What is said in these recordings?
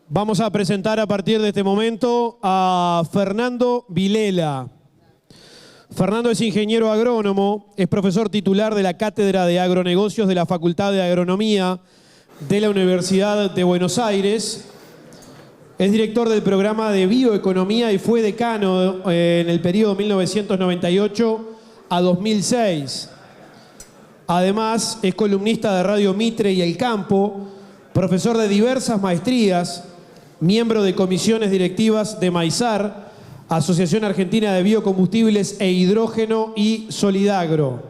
Vamos a presentar a partir de este momento a Fernando Vilela. Fernando es ingeniero agrónomo, es profesor titular de la Cátedra de Agronegocios de la Facultad de Agronomía de la Universidad de Buenos Aires. Es director del programa de Bioeconomía y fue decano en el periodo 1998 a 2006. Además, es columnista de Radio Mitre y El Campo, profesor de diversas maestrías, miembro de comisiones directivas de Maizar, Asociación Argentina de Biocombustibles e Hidrógeno, y Solidagro.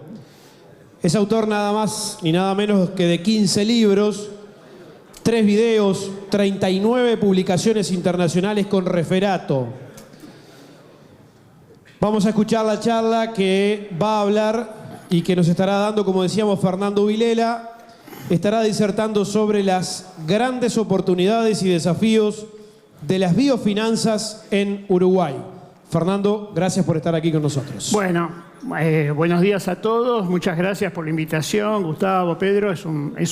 Es autor nada más ni nada menos que de 15 libros, 3 videos, 39 publicaciones internacionales con referato. Vamos a escuchar la charla que va a hablar y que nos estará dando, como decíamos, Fernando Vilela. Estará disertando sobre las grandes oportunidades y desafíos de las biofinanzas en Uruguay. Fernando, gracias por estar aquí con nosotros. Bueno, buenos días a todos. Muchas gracias por la invitación, Gustavo, Pedro. Es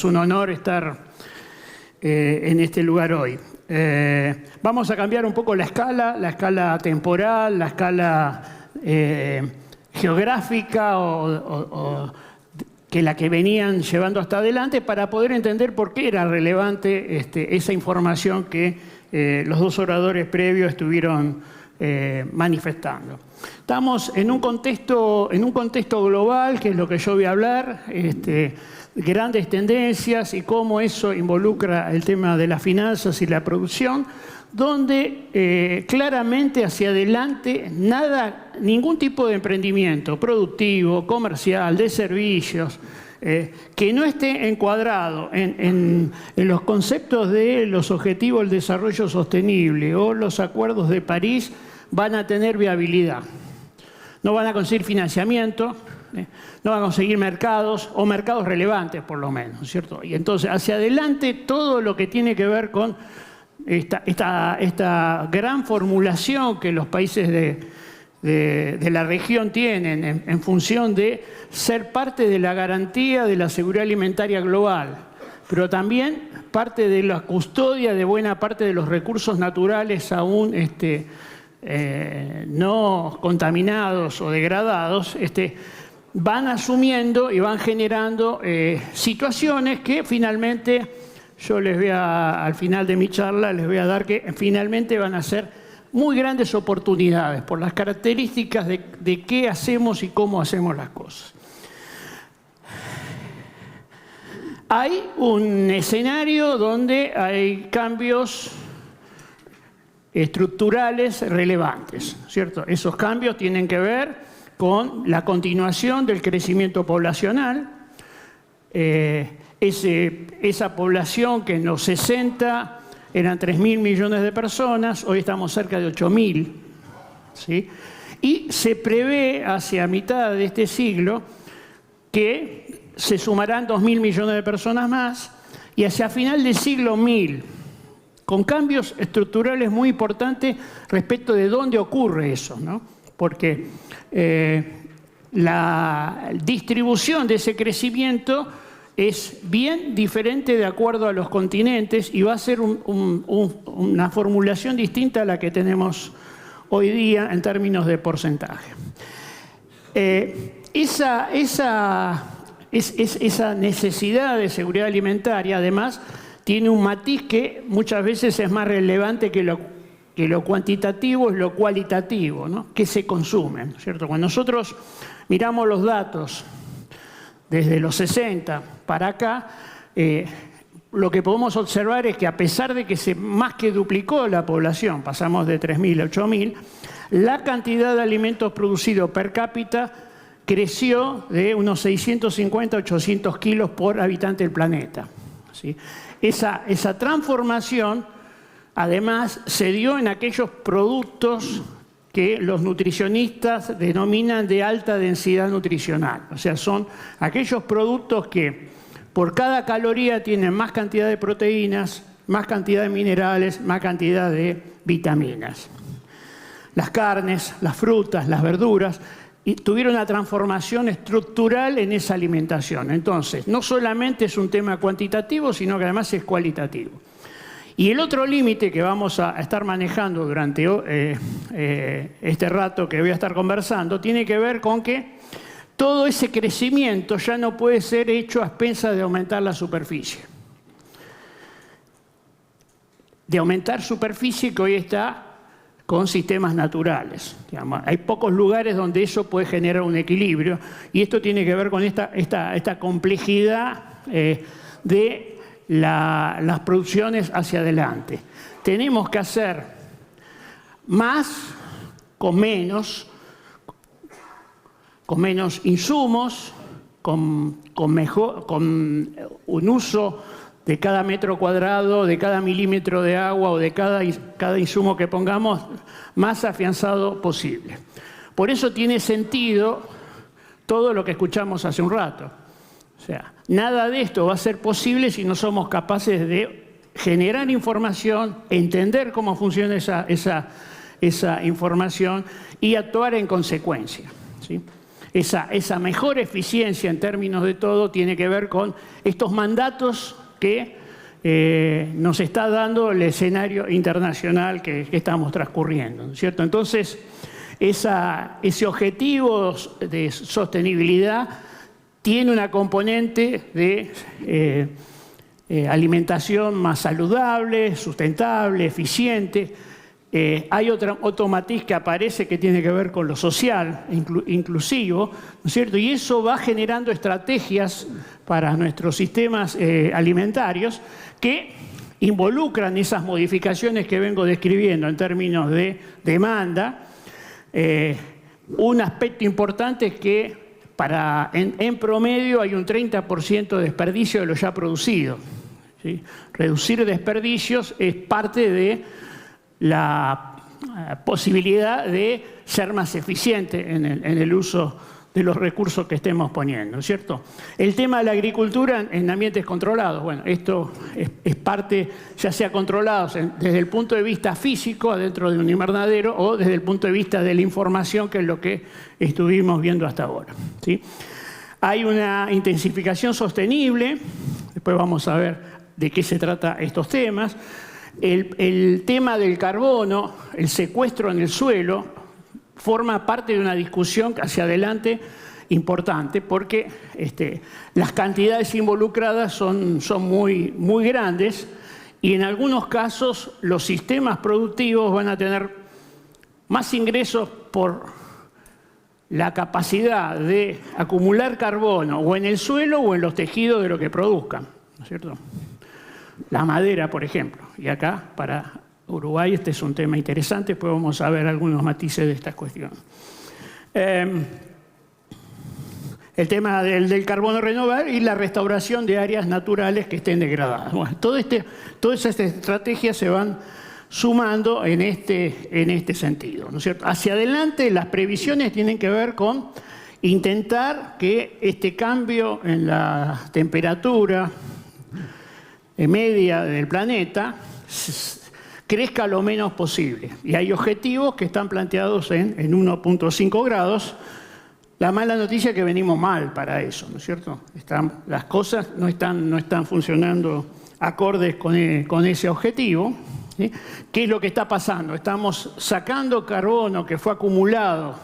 un honor estar en este lugar hoy. Vamos a cambiar un poco la escala temporal, la escala geográfica que la que venían llevando hasta adelante, para poder entender por qué era relevante esa información que los dos oradores previos estuvieron manifestando. Estamos en un contexto global, que es lo que yo voy a hablar, grandes tendencias y cómo eso involucra el tema de las finanzas y la producción, donde claramente hacia adelante ningún tipo de emprendimiento productivo, comercial, de servicios, que no esté encuadrado en los conceptos de los objetivos del desarrollo sostenible o los acuerdos de París, van a tener viabilidad. No van a conseguir financiamiento, no van a conseguir mercados, o mercados relevantes por lo menos, ¿cierto? Y entonces hacia adelante todo lo que tiene que ver con esta gran formulación que los países de la región tienen en función de ser parte de la garantía de la seguridad alimentaria global, pero también parte de la custodia de buena parte de los recursos naturales aún no contaminados o degradados, van asumiendo y van generando situaciones que finalmente yo al final de mi charla les voy a dar, que finalmente van a ser muy grandes oportunidades por las características de qué hacemos y cómo hacemos las cosas. Hay un escenario donde hay cambios estructurales relevantes, ¿cierto? Esos cambios tienen que ver con la continuación del crecimiento poblacional. Esa población que en los 60 eran 3.000 millones de personas, hoy estamos cerca de 8.000, ¿sí? Y se prevé hacia mitad de este siglo que se sumarán 2.000 millones de personas más, y hacia final del siglo 1.000, con cambios estructurales muy importantes respecto de dónde ocurre eso, ¿no? Porque la distribución de ese crecimiento es bien diferente de acuerdo a los continentes, y va a ser una formulación distinta a la que tenemos hoy día en términos de porcentaje. Esa necesidad de seguridad alimentaria, además, tiene un matiz que muchas veces es más relevante que lo cuantitativo, es lo cualitativo, ¿no? Que se consume, ¿cierto? Cuando nosotros miramos los datos desde los 60 para acá, lo que podemos observar es que, a pesar de que se más que duplicó la población, pasamos de 3.000 a 8.000, la cantidad de alimentos producidos per cápita creció de unos 650 a 800 kilos por habitante del planeta, ¿sí? Esa transformación, además, se dio en aquellos productos que los nutricionistas denominan de alta densidad nutricional. O sea, son aquellos productos que por cada caloría tienen más cantidad de proteínas, más cantidad de minerales, más cantidad de vitaminas. Las carnes, las frutas, las verduras tuvieron una transformación estructural en esa alimentación. Entonces, no solamente es un tema cuantitativo, sino que además es cualitativo. Y el otro límite que vamos a estar manejando durante este rato que voy a estar conversando tiene que ver con que todo ese crecimiento ya no puede ser hecho a expensas de aumentar la superficie. De aumentar superficie que hoy está con sistemas naturales. Digamos, hay pocos lugares donde eso puede generar un equilibrio y esto tiene que ver con esta complejidad de las producciones hacia adelante. Tenemos que hacer más con menos insumos, con un uso de cada metro cuadrado, de cada milímetro de agua o de cada insumo que pongamos, más afianzado posible. Por eso tiene sentido todo lo que escuchamos hace un rato. O sea, nada de esto va a ser posible si no somos capaces de generar información, entender cómo funciona esa información y actuar en consecuencia, ¿sí? Esa mejor eficiencia en términos de todo tiene que ver con estos mandatos que nos está dando el escenario internacional que estamos transcurriendo, ¿no es cierto? Entonces, ese objetivo de sostenibilidad tiene una componente de alimentación más saludable, sustentable, eficiente. Hay otro matiz que aparece que tiene que ver con lo social, inclusivo, ¿no es cierto? Y eso va generando estrategias para nuestros sistemas alimentarios que involucran esas modificaciones que vengo describiendo en términos de demanda. Un aspecto importante es que en promedio hay un 30% de desperdicio de lo ya producido, ¿sí? Reducir desperdicios es parte de la posibilidad de ser más eficiente en el uso de los recursos que estemos poniendo, ¿no es cierto? El tema de la agricultura en ambientes controlados, bueno, esto es parte, ya sea controlados desde el punto de vista físico, adentro de un invernadero, o desde el punto de vista de la información, que es lo que estuvimos viendo hasta ahora, ¿sí? Hay una intensificación sostenible, después vamos a ver de qué se trata estos temas. El tema del carbono, el secuestro en el suelo, forma parte de una discusión hacia adelante importante porque las cantidades involucradas son muy, muy grandes y en algunos casos los sistemas productivos van a tener más ingresos por la capacidad de acumular carbono o en el suelo o en los tejidos de lo que produzcan, ¿no es cierto? La madera, por ejemplo. Y acá, para Uruguay, este es un tema interesante, después vamos a ver algunos matices de esta cuestión. El tema del carbono renovable y la restauración de áreas naturales que estén degradadas. Bueno, todas estas estrategias se van sumando en este sentido, ¿no es cierto? Hacia adelante, las previsiones tienen que ver con intentar que este cambio en la temperatura media del planeta crezca lo menos posible. Y hay objetivos que están planteados en 1.5 grados. La mala noticia es que venimos mal para eso, ¿no es cierto? Las cosas no están funcionando acordes con ese objetivo, ¿sí? ¿Qué es lo que está pasando? Estamos sacando carbono que fue acumulado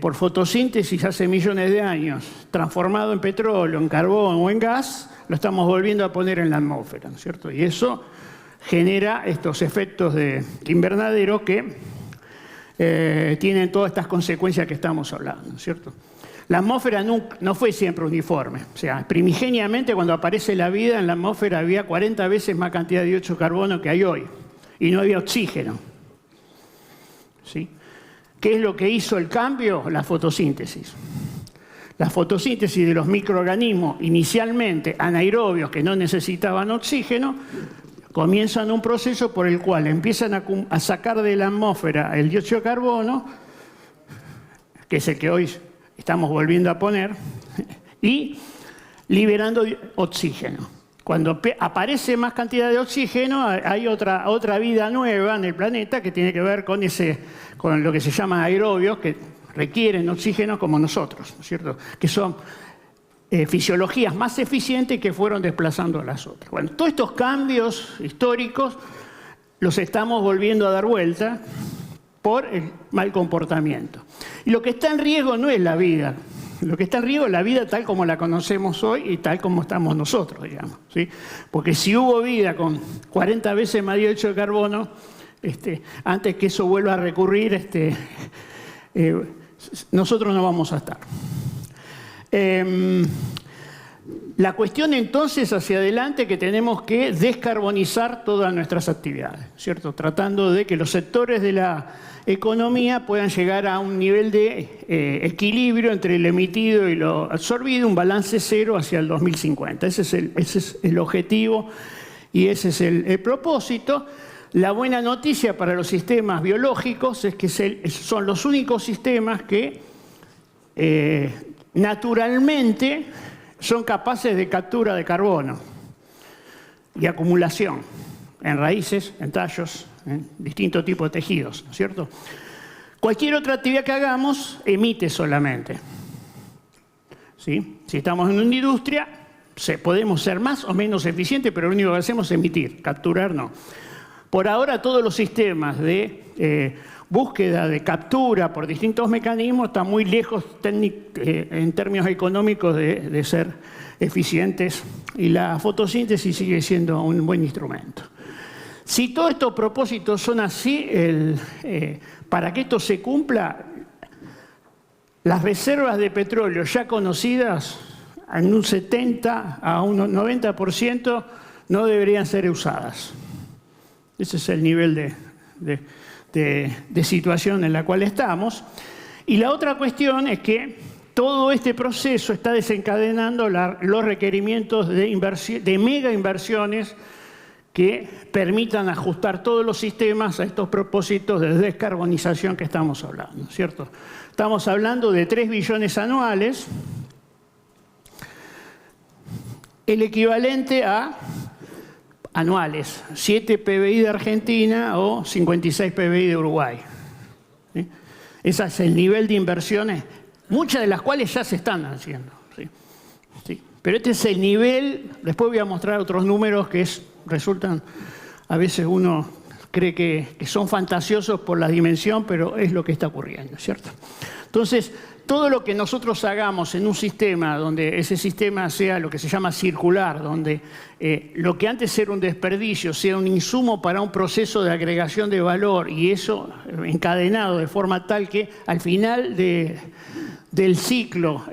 por fotosíntesis hace millones de años, transformado en petróleo, en carbón o en gas, lo estamos volviendo a poner en la atmósfera, ¿no es cierto? Y eso genera estos efectos de invernadero que tienen todas estas consecuencias que estamos hablando, ¿no es cierto? La atmósfera no fue siempre uniforme. O sea, primigeniamente cuando aparece la vida en la atmósfera había 40 veces más cantidad de dióxido de carbono que hay hoy. Y no había oxígeno, ¿sí? ¿Qué es lo que hizo el cambio? La fotosíntesis. La fotosíntesis de los microorganismos, inicialmente anaerobios que no necesitaban oxígeno, comienzan un proceso por el cual empiezan a sacar de la atmósfera el dióxido de carbono, que es el que hoy estamos volviendo a poner, y liberando oxígeno. Cuando aparece más cantidad de oxígeno, hay otra vida nueva en el planeta que tiene que ver con lo que se llama aerobios, que requieren oxígeno como nosotros, ¿no es cierto? Que son fisiologías más eficientes que fueron desplazando a las otras. Bueno, todos estos cambios históricos los estamos volviendo a dar vuelta por el mal comportamiento. Y lo que está en riesgo no es la vida. Lo que está en riesgo es la vida tal como la conocemos hoy y tal como estamos nosotros, digamos, ¿sí? Porque si hubo vida con 40 veces más dióxido de carbono, antes que eso vuelva a recurrir, nosotros no vamos a estar. La cuestión entonces hacia adelante es que tenemos que descarbonizar todas nuestras actividades, ¿cierto? Tratando de que los sectores de la economía puedan llegar a un nivel de equilibrio entre lo emitido y lo absorbido, un balance cero hacia el 2050. Ese es el objetivo y ese es el propósito. La buena noticia para los sistemas biológicos es que son los únicos sistemas que naturalmente son capaces de captura de carbono y acumulación en raíces, en tallos, en distintos tipos de tejidos, ¿no es cierto? Cualquier otra actividad que hagamos emite solamente, ¿sí? Si estamos en una industria, podemos ser más o menos eficientes, pero lo único que hacemos es emitir, capturar no. Por ahora todos los sistemas de búsqueda de captura por distintos mecanismos están muy lejos en términos económicos de ser eficientes y la fotosíntesis sigue siendo un buen instrumento. Si todos estos propósitos son así, para que esto se cumpla, las reservas de petróleo ya conocidas en un 70 a un 90% no deberían ser usadas. Ese es el nivel de situación en la cual estamos. Y la otra cuestión es que todo este proceso está desencadenando los requerimientos de mega inversiones que permitan ajustar todos los sistemas a estos propósitos de descarbonización que estamos hablando, ¿cierto? Estamos hablando de 3 billones anuales, el equivalente a anuales, 7 PBI de Argentina o 56 PBI de Uruguay. ¿Sí? Ese es el nivel de inversiones, muchas de las cuales ya se están haciendo. ¿Sí? Sí. Pero este es el nivel, después voy a mostrar otros números que resultan, a veces uno cree que son fantasiosos por la dimensión, pero es lo que está ocurriendo, ¿cierto? Entonces, todo lo que nosotros hagamos en un sistema donde ese sistema sea lo que se llama circular, donde lo que antes era un desperdicio sea un insumo para un proceso de agregación de valor y eso encadenado de forma tal que al final del ciclo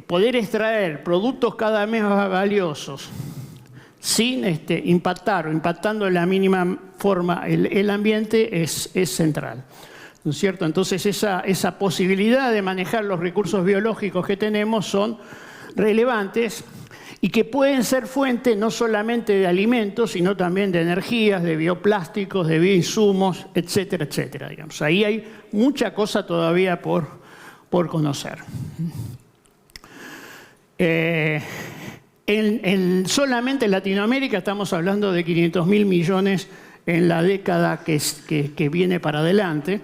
poder extraer productos cada vez más valiosos sin impactar o impactando en la mínima forma el ambiente es central. ¿No es cierto? Entonces esa posibilidad de manejar los recursos biológicos que tenemos son relevantes y que pueden ser fuente no solamente de alimentos, sino también de energías, de bioplásticos, de bioinsumos, etcétera, etcétera. Digamos. Ahí hay mucha cosa todavía por conocer. Solamente en Latinoamérica estamos hablando de 500.000 millones en la década que viene para adelante,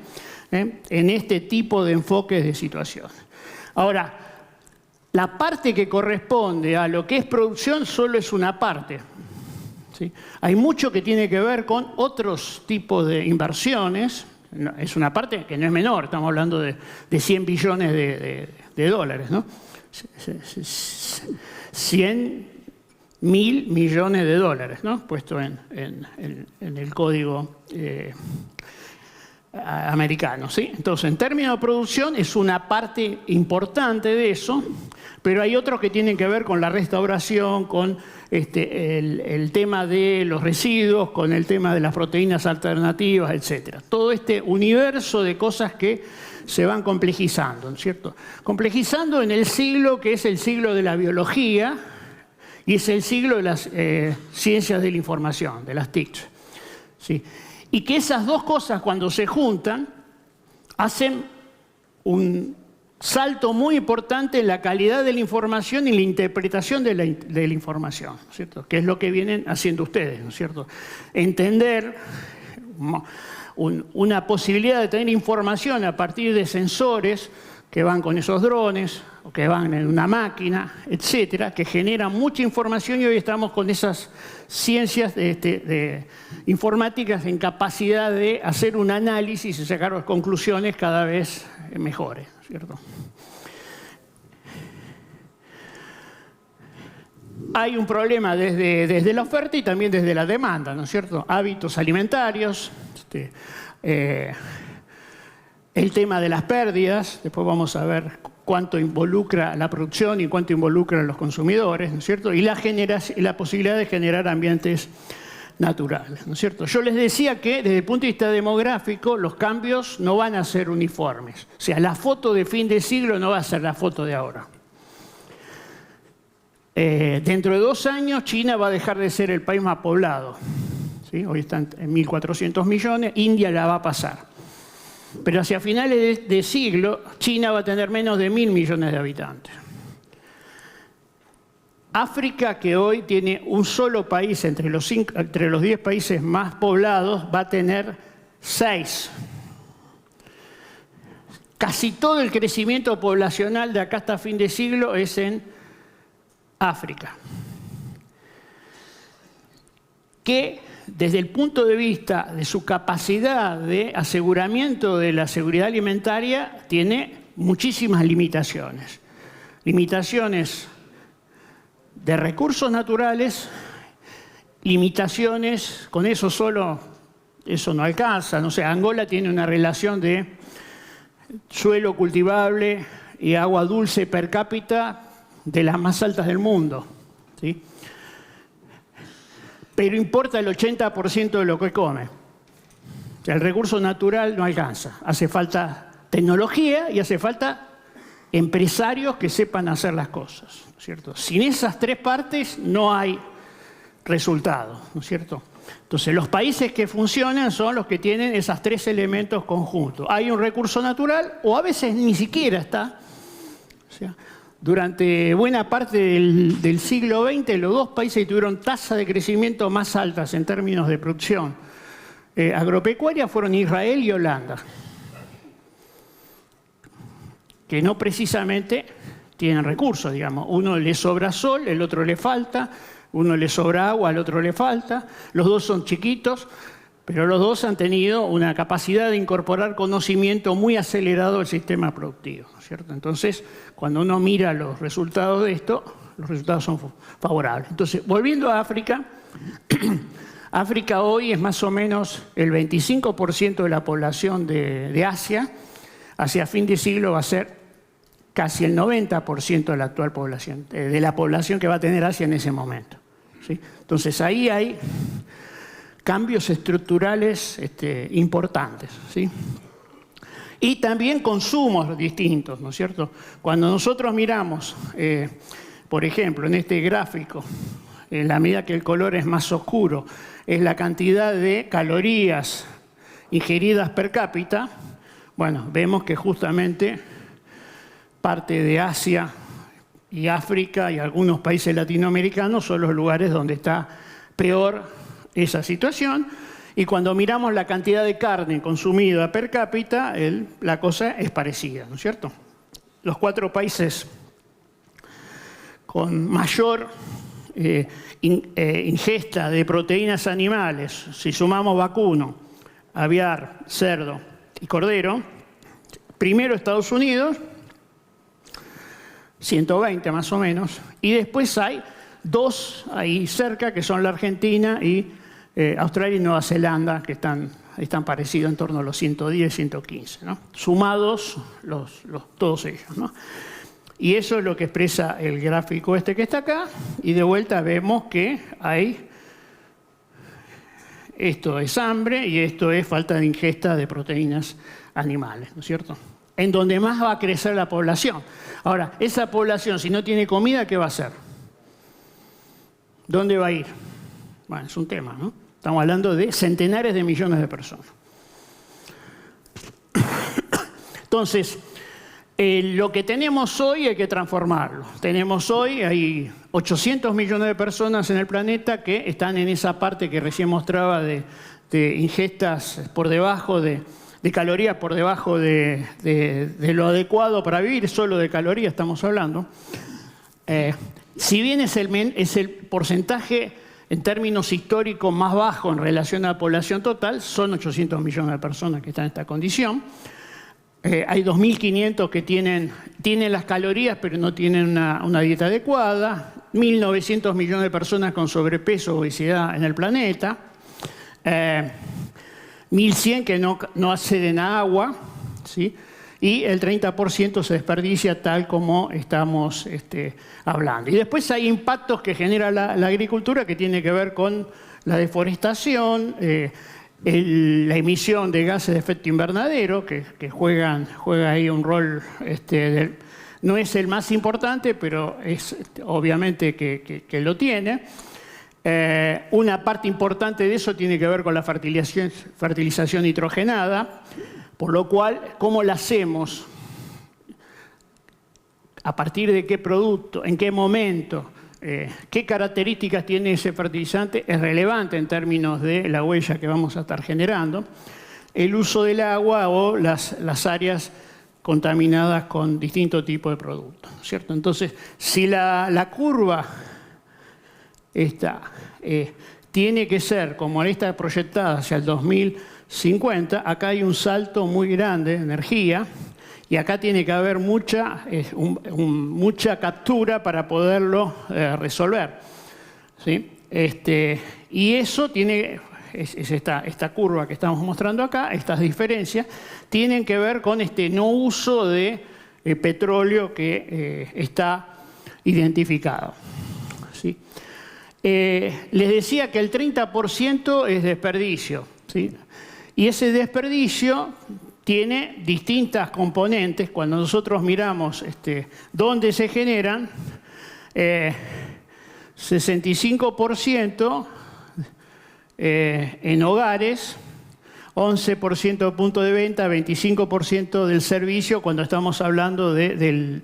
en este tipo de enfoques de situación. Ahora, la parte que corresponde a lo que es producción solo es una parte, ¿sí? Hay mucho que tiene que ver con otros tipos de inversiones, es una parte que no es menor, estamos hablando de 100 billones de dólares, ¿no? 100.000 millones de dólares, ¿no? Puesto en el código americano, ¿sí? Entonces, en términos de producción es una parte importante de eso, pero hay otros que tienen que ver con la restauración, con el tema de los residuos, con el tema de las proteínas alternativas, etc. Todo este universo de cosas que se van complejizando, ¿no es cierto? Complejizando en el siglo que es el siglo de la biología y es el siglo de las ciencias de la información, de las TIC, ¿sí? Y que esas dos cosas cuando se juntan hacen un salto muy importante en la calidad de la información y la interpretación de la información, ¿no es cierto? Que es lo que vienen haciendo ustedes, ¿no es cierto? Entender una posibilidad de tener información a partir de sensores que van con esos drones, o que van en una máquina, etcétera, que generan mucha información, y hoy estamos con esas ciencias de informáticas en capacidad de hacer un análisis y sacar conclusiones cada vez mejores, ¿cierto? Hay un problema desde la oferta y también desde la demanda, ¿no es cierto? Hábitos alimentarios, el tema de las pérdidas, después vamos a ver cuánto involucra la producción y cuánto involucra a los consumidores, ¿no es cierto? Y la posibilidad de generar ambientes naturales, ¿no es cierto? Yo les decía que desde el punto de vista demográfico los cambios no van a ser uniformes. O sea, la foto de fin de siglo no va a ser la foto de ahora. Dentro de 2 años China va a dejar de ser el país más poblado, ¿sí? Hoy están en 1.400 millones, India la va a pasar. Pero hacia finales de siglo, China va a tener menos de 1.000 millones de habitantes. África, que hoy tiene un solo país entre los 10 países más poblados, va a tener 6. Casi todo el crecimiento poblacional de acá hasta fin de siglo es en África. Que desde el punto de vista de su capacidad de aseguramiento de la seguridad alimentaria, tiene muchísimas limitaciones. Limitaciones de recursos naturales, limitaciones, con eso solo, eso no alcanza. No sé, Angola tiene una relación de suelo cultivable y agua dulce per cápita de las más altas del mundo, ¿sí? Pero importa el 80% de lo que come. O sea, el recurso natural no alcanza. Hace falta tecnología y hace falta empresarios que sepan hacer las cosas, ¿no es cierto? Sin esas 3 partes no hay resultado, ¿no es cierto? Entonces, los países que funcionan son los que tienen esos 3 elementos conjuntos. Hay un recurso natural, o a veces ni siquiera está. O sea, durante buena parte del siglo XX, los 2 países que tuvieron tasas de crecimiento más altas en términos de producción agropecuaria fueron Israel y Holanda, que no precisamente tienen recursos, digamos. Uno le sobra sol, el otro le falta, uno le sobra agua, al otro le falta. Los 2 son chiquitos, pero los 2 han tenido una capacidad de incorporar conocimiento muy acelerado al sistema productivo, ¿no es cierto? Entonces, cuando uno mira los resultados de esto, los resultados son favorables. Entonces, volviendo a África, África hoy es más o menos el 25% de la población de Asia. Hacia fin de siglo va a ser casi el 90% de la actual población, de la población que va a tener Asia en ese momento, ¿sí? Entonces, ahí hay cambios estructurales importantes, ¿sí? Y también consumos distintos, ¿no es cierto? Cuando nosotros miramos, por ejemplo, en este gráfico, en la medida que el color es más oscuro, es la cantidad de calorías ingeridas per cápita, bueno, vemos que justamente parte de Asia y África y algunos países latinoamericanos son los lugares donde está peor esa situación, y cuando miramos la cantidad de carne consumida per cápita, la cosa es parecida, ¿no es cierto? Los 4 países con mayor ingesta de proteínas animales, si sumamos vacuno, aviar, cerdo y cordero, primero Estados Unidos, 120 más o menos, y después hay 2 ahí cerca, que son la Argentina y Australia y Nueva Zelanda, que están parecidos en torno a los 110, 115, ¿no? Sumados todos ellos, ¿no? Y eso es lo que expresa el gráfico que está acá, y de vuelta vemos que esto es hambre y esto es falta de ingesta de proteínas animales, ¿no es cierto? En donde más va a crecer la población. Ahora, esa población, si no tiene comida, ¿qué va a hacer? ¿Dónde va a ir? Bueno, es un tema, ¿no? Estamos hablando de centenares de millones de personas. Entonces, lo que tenemos hoy hay que transformarlo. Tenemos hoy, hay 800 millones de personas en el planeta que están en esa parte que recién mostraba de ingestas por debajo de de calorías por debajo de lo adecuado para vivir, solo de calorías estamos hablando. Si bien es el porcentaje en términos históricos más bajo en relación a la población total, son 800 millones de personas que están en esta condición. Hay 2.500 que tienen las calorías, pero no tienen una dieta adecuada. 1.900 millones de personas con sobrepeso o obesidad en el planeta. 1.100 que no acceden a agua, ¿sí? Y el 30% se desperdicia tal como estamos hablando. Y después hay impactos que genera la agricultura que tiene que ver con la deforestación, la emisión de gases de efecto invernadero, que juega ahí un rol, no es el más importante, pero es obviamente que lo tiene. Una parte importante de eso tiene que ver con la fertilización nitrogenada, por lo cual, ¿cómo la hacemos? ¿A partir de qué producto? ¿En qué momento? ¿Qué características tiene ese fertilizante? Es relevante en términos de la huella que vamos a estar generando. El uso del agua o las áreas contaminadas con distintos tipos de productos, ¿cierto? Entonces, si la curva tiene que ser como está proyectada hacia el 2050, acá hay un salto muy grande de energía y acá tiene que haber mucha captura para poderlo resolver, ¿sí? Y eso tiene, esta curva que estamos mostrando acá, estas diferencias, tienen que ver con no uso de petróleo que está identificado, ¿sí? Les decía que el 30% es desperdicio, ¿sí? Y ese desperdicio tiene distintas componentes. Cuando nosotros miramos dónde se generan, 65% en hogares, 11% de punto de venta, 25% del servicio cuando estamos hablando del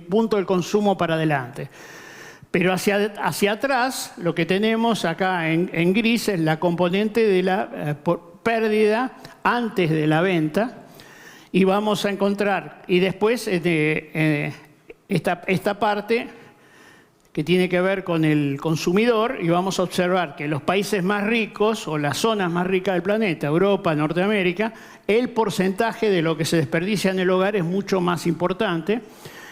punto del consumo para adelante. Pero hacia atrás, lo que tenemos acá en gris es la componente de la pérdida antes de la venta, y vamos a encontrar, y después esta parte que tiene que ver con el consumidor, y vamos a observar que los países más ricos o las zonas más ricas del planeta, Europa, Norteamérica, el porcentaje de lo que se desperdicia en el hogar es mucho más importante,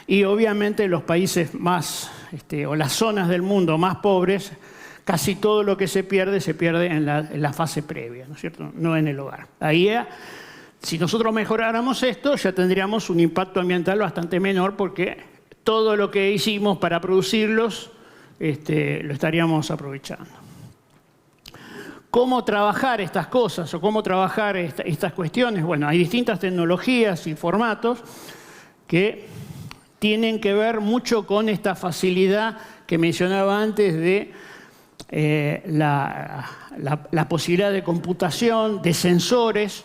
y obviamente los países más, o las zonas del mundo más pobres, casi todo lo que se pierde en la fase previa, ¿no es cierto? No en el hogar. Ahí, si nosotros mejoráramos esto, ya tendríamos un impacto ambiental bastante menor, porque todo lo que hicimos para producirlos lo estaríamos aprovechando. ¿Cómo trabajar estas cosas o cómo trabajar estas cuestiones? Bueno, hay distintas tecnologías y formatos que tienen que ver mucho con esta facilidad que mencionaba antes de la posibilidad de computación, de sensores,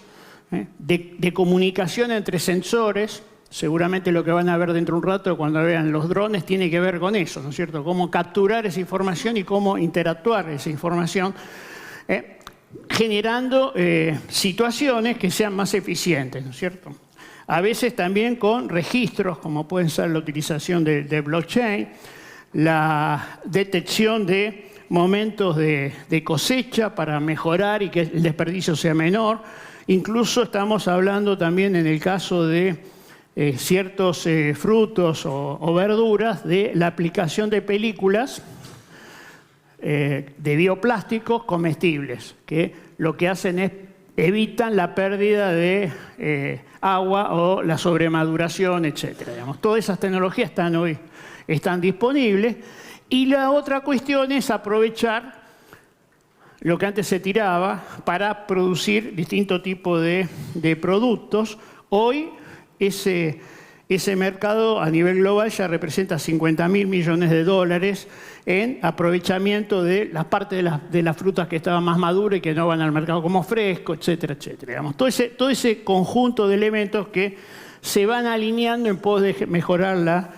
de comunicación entre sensores. Seguramente lo que van a ver dentro de un rato cuando vean los drones tiene que ver con eso, ¿no es cierto? Cómo capturar esa información y cómo interactuar esa información, generando situaciones que sean más eficientes, ¿no es cierto? A veces también con registros, como pueden ser la utilización de blockchain, la detección de momentos de cosecha para mejorar y que el desperdicio sea menor. Incluso estamos hablando también en el caso de ciertos frutos o verduras de la aplicación de películas de bioplásticos comestibles, que lo que hacen es evitan la pérdida de agua o la sobremaduración, etc. Todas esas tecnologías están disponibles. Y la otra cuestión es aprovechar lo que antes se tiraba para producir distintos tipos de productos. Hoy ese mercado a nivel global ya representa 50.000 millones de dólares en aprovechamiento de las partes de las frutas que estaban más maduras y que no van al mercado como fresco, etcétera, etcétera. Todo ese conjunto de elementos que se van alineando en pos de mejorar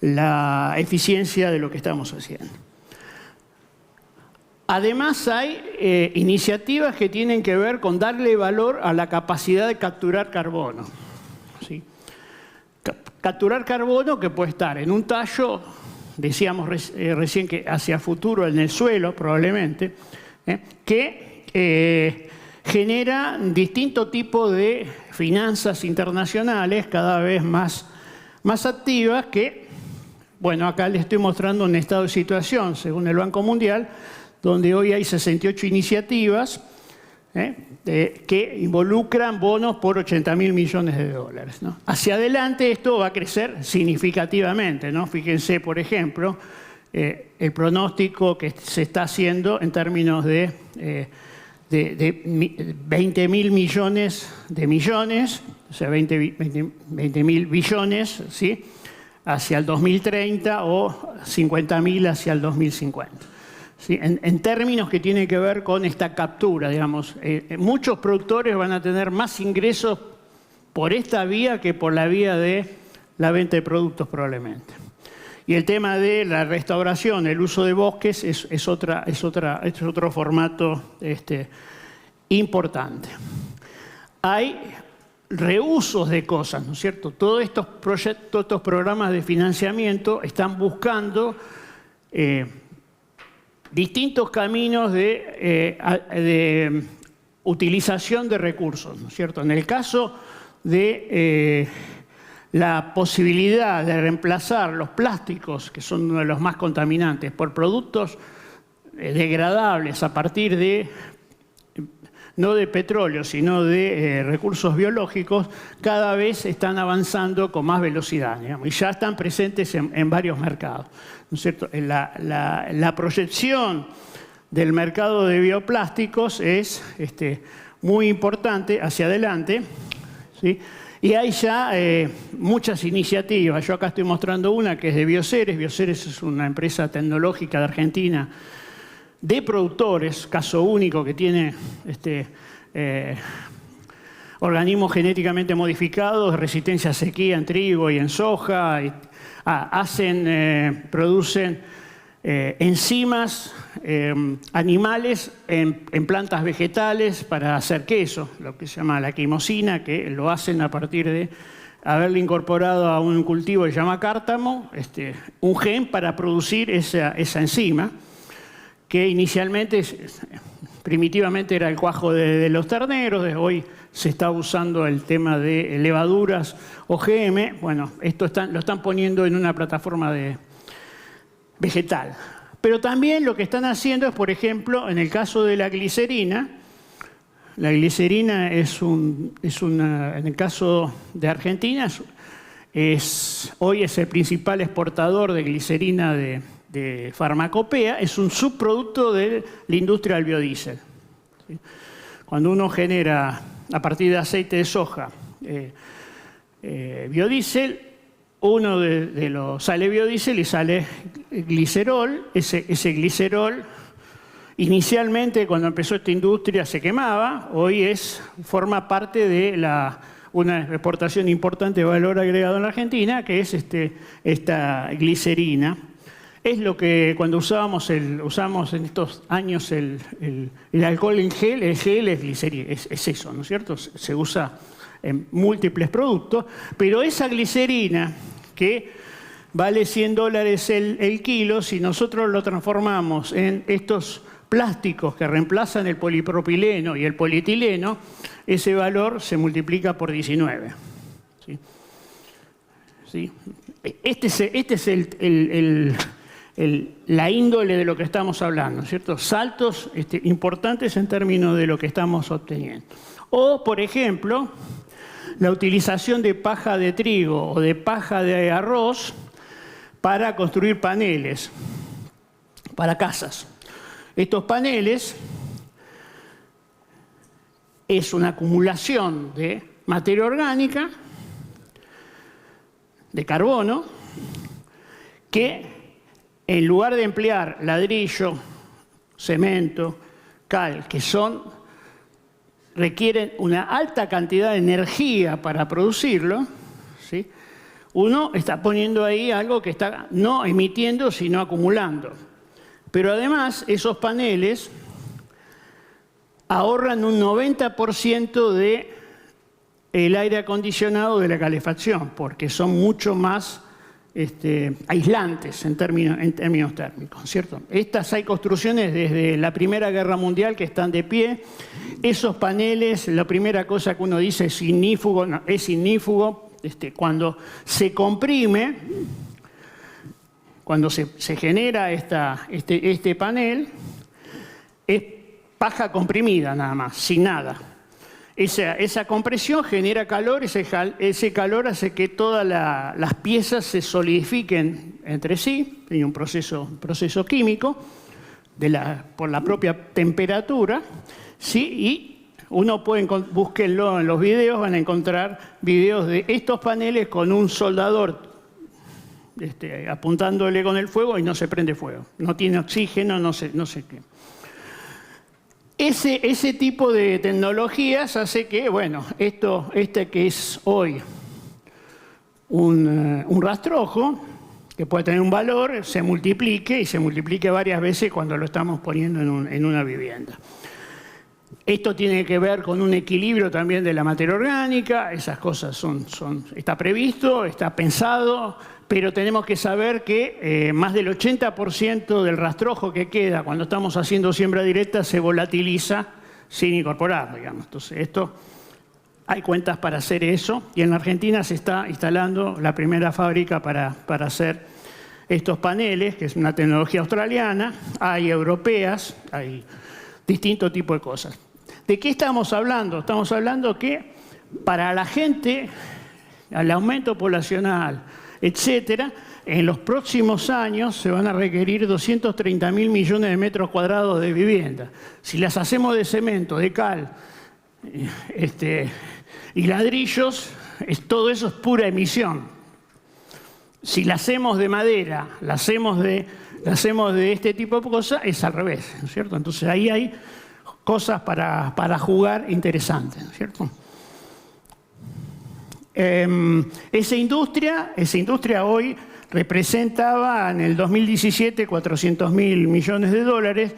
la eficiencia de lo que estamos haciendo. Además hay iniciativas que tienen que ver con darle valor a la capacidad de capturar carbono. ¿Sí? Capturar carbono que puede estar en un tallo, decíamos recién que hacia futuro en el suelo probablemente, que genera distinto tipo de finanzas internacionales cada vez más activas que, bueno, acá les estoy mostrando un estado de situación según el Banco Mundial, donde hoy hay 68 iniciativas que involucran bonos por 80.000 millones de dólares, ¿no? Hacia adelante esto va a crecer significativamente, ¿no? Fíjense, por ejemplo, el pronóstico que se está haciendo en términos de 20.000 millones de millones, o sea, 20.000 billones, ¿sí? Hacia el 2030 o 50.000 hacia el 2050. ¿Sí? En términos que tienen que ver con esta captura, digamos. Muchos productores van a tener más ingresos por esta vía que por la vía de la venta de productos probablemente. Y el tema de la restauración, el uso de bosques, es otro formato importante. Hay reusos de cosas, ¿no es cierto? Todos estos proyectos, todos estos programas de financiamiento están buscando distintos caminos de utilización de recursos, ¿no es cierto? En el caso de la posibilidad de reemplazar los plásticos, que son uno de los más contaminantes, por productos degradables a partir de, no de petróleo, sino de recursos biológicos, cada vez están avanzando con más velocidad, digamos, y ya están presentes en varios mercados, ¿no es cierto? La proyección del mercado de bioplásticos es muy importante hacia adelante, ¿sí? Y hay ya muchas iniciativas. Yo acá estoy mostrando una que es de Bioceres. Bioceres es una empresa tecnológica de Argentina de productores, caso único, que tiene organismos genéticamente modificados, resistencia a sequía en trigo y en soja, y, producen enzimas animales en plantas vegetales para hacer queso, lo que se llama la quimosina, que lo hacen a partir de haberle incorporado a un cultivo que se llama cártamo, un gen para producir esa enzima, que inicialmente, primitivamente era el cuajo de los terneros, hoy se está usando el tema de levaduras OGM. Bueno, esto lo están poniendo en una plataforma vegetal. Pero también lo que están haciendo es, por ejemplo, en el caso de la glicerina en el caso de Argentina, hoy es el principal exportador de glicerina de Farmacopea, es un subproducto de la industria del biodiesel. ¿Sí? Cuando uno genera, a partir de aceite de soja, biodiesel, sale biodiesel y sale glicerol. Ese glicerol, inicialmente cuando empezó esta industria se quemaba, hoy forma parte de una exportación importante de valor agregado en la Argentina, que es esta glicerina. Es lo que cuando usamos en estos años el alcohol en gel, el gel es glicerina, es eso, ¿no es cierto? Se usa en múltiples productos, pero esa glicerina que vale $100 el kilo, si nosotros lo transformamos en estos plásticos que reemplazan el polipropileno y el polietileno, ese valor se multiplica por 19. ¿Sí? ¿Sí? Este es la índole de lo que estamos hablando, ¿cierto? Saltos importantes en términos de lo que estamos obteniendo. O, por ejemplo, la utilización de paja de trigo o de paja de arroz para construir paneles para casas. Estos paneles es una acumulación de materia orgánica, de carbono, que en lugar de emplear ladrillo, cemento, cal, que requieren una alta cantidad de energía para producirlo, ¿sí? Uno está poniendo ahí algo que está no emitiendo, sino acumulando. Pero además, esos paneles ahorran un 90% del aire acondicionado de la calefacción, porque son mucho más aislantes en términos térmicos, ¿cierto? Hay construcciones desde la Primera Guerra Mundial que están de pie. Esos paneles, la primera cosa que uno dice es ignífugo, no, es ignífugo. Cuando se comprime, cuando se genera este panel, es paja comprimida nada más, sin nada. Esa compresión genera calor, ese calor hace que todas las piezas se solidifiquen entre sí, hay un proceso químico por la propia temperatura, ¿sí? Y uno puede, búsquenlo en los videos, van a encontrar videos de estos paneles con un soldador apuntándole con el fuego y no se prende fuego, no tiene oxígeno, no sé qué. Ese tipo de tecnologías hace que, bueno, que es hoy un rastrojo, que puede tener un valor, se multiplique y se multiplique varias veces cuando lo estamos poniendo en una vivienda. Esto tiene que ver con un equilibrio también de la materia orgánica, esas cosas está previsto, está pensado, pero tenemos que saber que más del 80% del rastrojo que queda cuando estamos haciendo siembra directa se volatiliza sin incorporar, digamos. Entonces, hay cuentas para hacer eso, y en la Argentina se está instalando la primera fábrica para hacer estos paneles, que es una tecnología australiana, hay europeas, hay distintos tipos de cosas. ¿De qué estamos hablando? Estamos hablando que para la gente, al aumento poblacional, etcétera, en los próximos años se van a requerir 230.000 millones de metros cuadrados de vivienda. Si las hacemos de cemento, de cal y ladrillos, todo eso es pura emisión. Si la hacemos de madera, la hacemos de este tipo de cosas, es al revés, ¿no es cierto? Entonces ahí hay cosas para jugar interesantes, ¿no es cierto? Esa industria hoy representaba en el 2017 400.000 millones de dólares,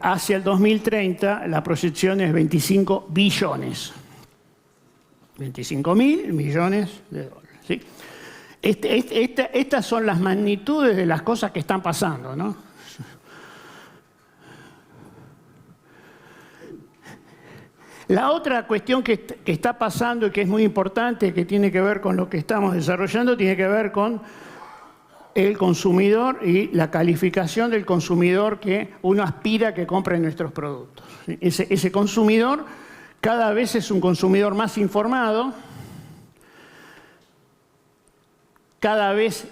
hacia el 2030 la proyección es 25 billones. 25.000 millones de dólares, ¿sí? Estas son las magnitudes de las cosas que están pasando, ¿no? La otra cuestión que está pasando y que es muy importante, que tiene que ver con lo que estamos desarrollando, tiene que ver con el consumidor y la calificación del consumidor que uno aspira a que compre nuestros productos. Ese consumidor cada vez es un consumidor más informado, cada vez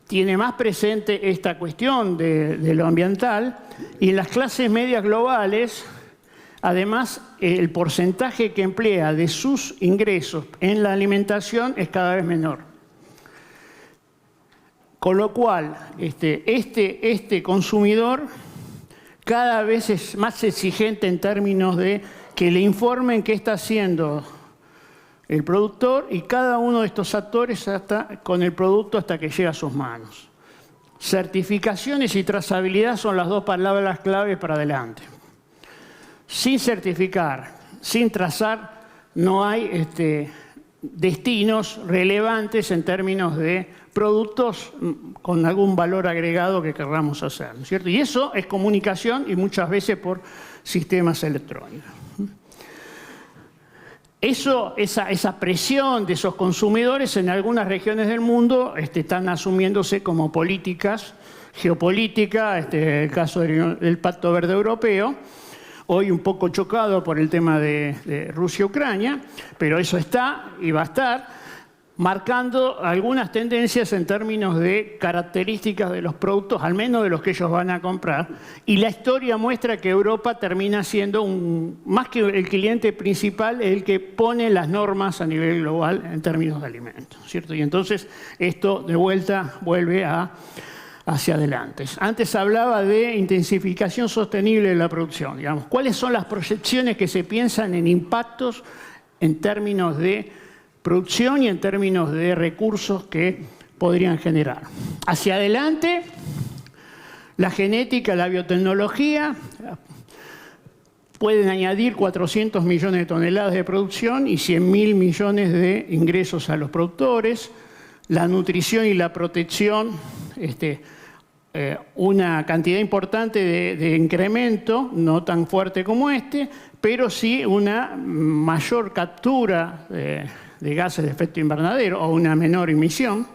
tiene más presente esta cuestión de lo ambiental, y en las clases medias globales, además, el porcentaje que emplea de sus ingresos en la alimentación es cada vez menor. Con lo cual, este consumidor cada vez es más exigente en términos de que le informen qué está haciendo el productor, y cada uno de estos actores está con el producto hasta que llega a sus manos. Certificaciones y trazabilidad son las dos palabras clave para adelante. Sin certificar, sin trazar, no hay destinos relevantes en términos de productos con algún valor agregado que queramos hacer, ¿no es cierto? Y eso es comunicación, y muchas veces por sistemas electrónicos. Esa presión de esos consumidores en algunas regiones del mundo están asumiéndose como políticas, geopolítica, el caso del Pacto Verde Europeo, hoy un poco chocado por el tema de Rusia-Ucrania, pero eso está y va a estar marcando algunas tendencias en términos de características de los productos, al menos de los que ellos van a comprar. Y la historia muestra que Europa termina siendo, más que el cliente principal, el que pone las normas a nivel global en términos de alimentos, ¿cierto? Y entonces esto de vuelta vuelve hacia adelante. Antes hablaba de intensificación sostenible de la producción. Digamos, ¿cuáles son las proyecciones que se piensan en impactos en términos de producción y en términos de recursos que podrían generar? Hacia adelante, La genética, la biotecnología pueden añadir 400 millones de toneladas de producción y 100.000 millones de ingresos a los productores. La nutrición y la protección, una cantidad importante de incremento, no tan fuerte como pero sí una mayor captura de gases de efecto invernadero o una menor emisión.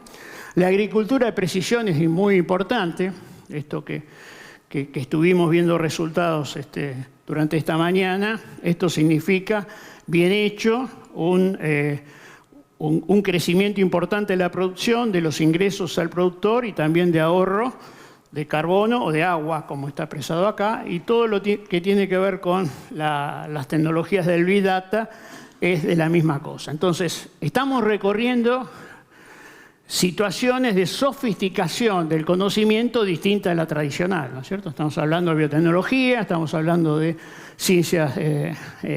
La agricultura de precisión es muy importante, esto que estuvimos viendo resultados durante esta mañana. Esto significa, bien hecho, un crecimiento importante de la producción, de los ingresos al productor y también de ahorro de carbono o de agua, como está expresado acá, y todo lo que tiene que ver con las tecnologías del Big Data es de la misma cosa. Entonces, estamos recorriendo situaciones de sofisticación del conocimiento distinta a la tradicional, ¿no es cierto? Estamos hablando de biotecnología, estamos hablando de ciencias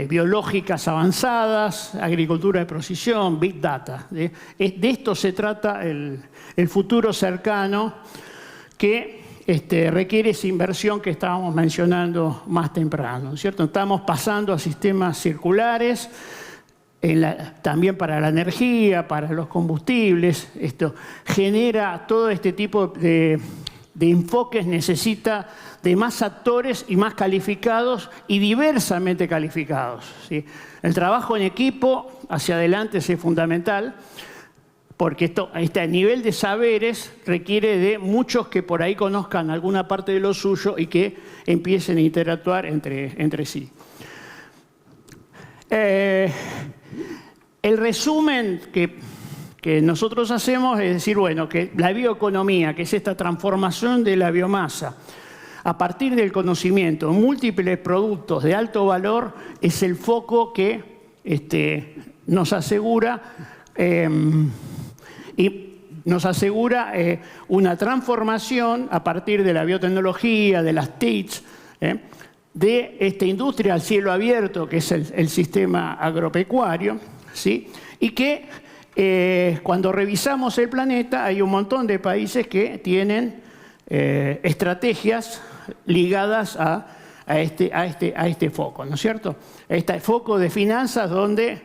biológicas avanzadas, agricultura de precisión, Big Data. De esto se trata el futuro cercano que requiere esa inversión que estábamos mencionando más temprano, ¿no es cierto? Estamos pasando a sistemas circulares, también para la energía, para los combustibles. Esto genera todo este tipo de enfoques, necesita de más actores y más calificados y diversamente calificados, ¿sí? El trabajo en equipo hacia adelante es fundamental, porque este nivel de saberes requiere de muchos que por ahí conozcan alguna parte de lo suyo y que empiecen a interactuar entre sí. El resumen que nosotros hacemos es decir, bueno, que la bioeconomía, que es esta transformación de la biomasa a partir del conocimiento en múltiples productos de alto valor, es el foco que nos asegura una transformación a partir de la biotecnología, de las TICs, de esta industria al cielo abierto, que es el sistema agropecuario, ¿sí? Y que cuando revisamos el planeta hay un montón de países que tienen estrategias ligadas a este foco, ¿no es cierto? Este foco de finanzas donde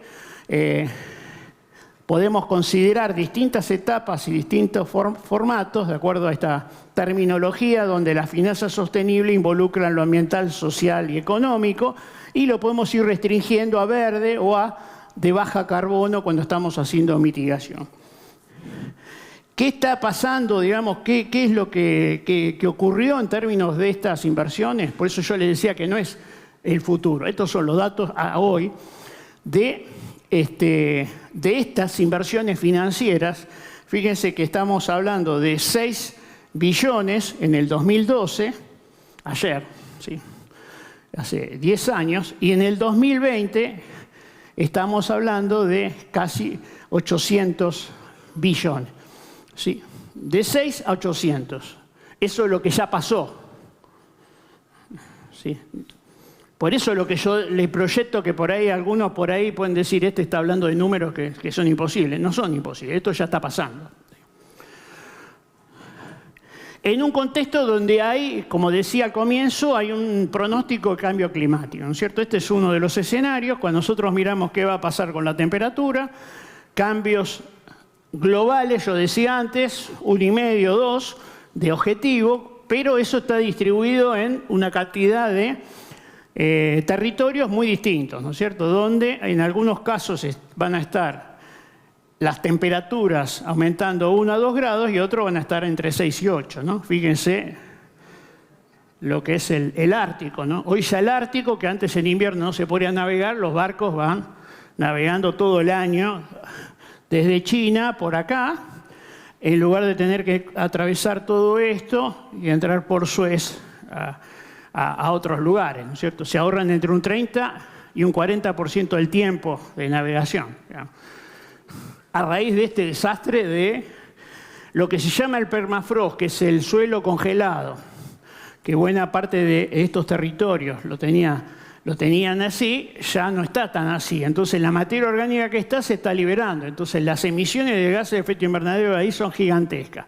podemos considerar distintas etapas y distintos formatos de acuerdo a esta terminología donde la finanza sostenible involucra lo ambiental, social y económico, y lo podemos ir restringiendo a verde o a de baja carbono cuando estamos haciendo mitigación. ¿Qué está pasando, digamos, qué es lo que ocurrió en términos de estas inversiones? Por eso yo les decía que no es el futuro. Estos son los datos a hoy de estas inversiones financieras. Fíjense que estamos hablando de 6 billones en el 2012, ayer, ¿sí? Hace 10 años, y en el 2020 estamos hablando de casi 800 billones. ¿Sí? De 6 a 800. Eso es lo que ya pasó. ¿Sí? Por eso lo que yo le proyecto, que por ahí algunos por ahí pueden decir, está hablando de números que son imposibles. No son imposibles, esto ya está pasando. En un contexto donde hay, como decía al comienzo, hay un pronóstico de cambio climático, ¿no es cierto? Este es uno de los escenarios. Cuando nosotros miramos qué va a pasar con la temperatura, cambios globales, yo decía antes, 1,5, 2 de objetivo, pero eso está distribuido en una cantidad de territorios muy distintos, ¿no es cierto? Donde en algunos casos van a estar las temperaturas aumentando 1 a 2 grados y otros van a estar entre 6 y 8, ¿no? Fíjense lo que es el Ártico, ¿no? Hoy ya el Ártico, que antes en invierno no se podía navegar, los barcos van navegando todo el año desde China por acá, en lugar de tener que atravesar todo esto y entrar por Suez a otros lugares, ¿no es cierto? Se ahorran entre un 30 y un 40% del tiempo de navegación, digamos, a raíz de este desastre de lo que se llama el permafrost, que es el suelo congelado, que buena parte de estos territorios lo tenían así, ya no está tan así. Entonces la materia orgánica que está se está liberando. Entonces las emisiones de gases de efecto invernadero ahí son gigantescas.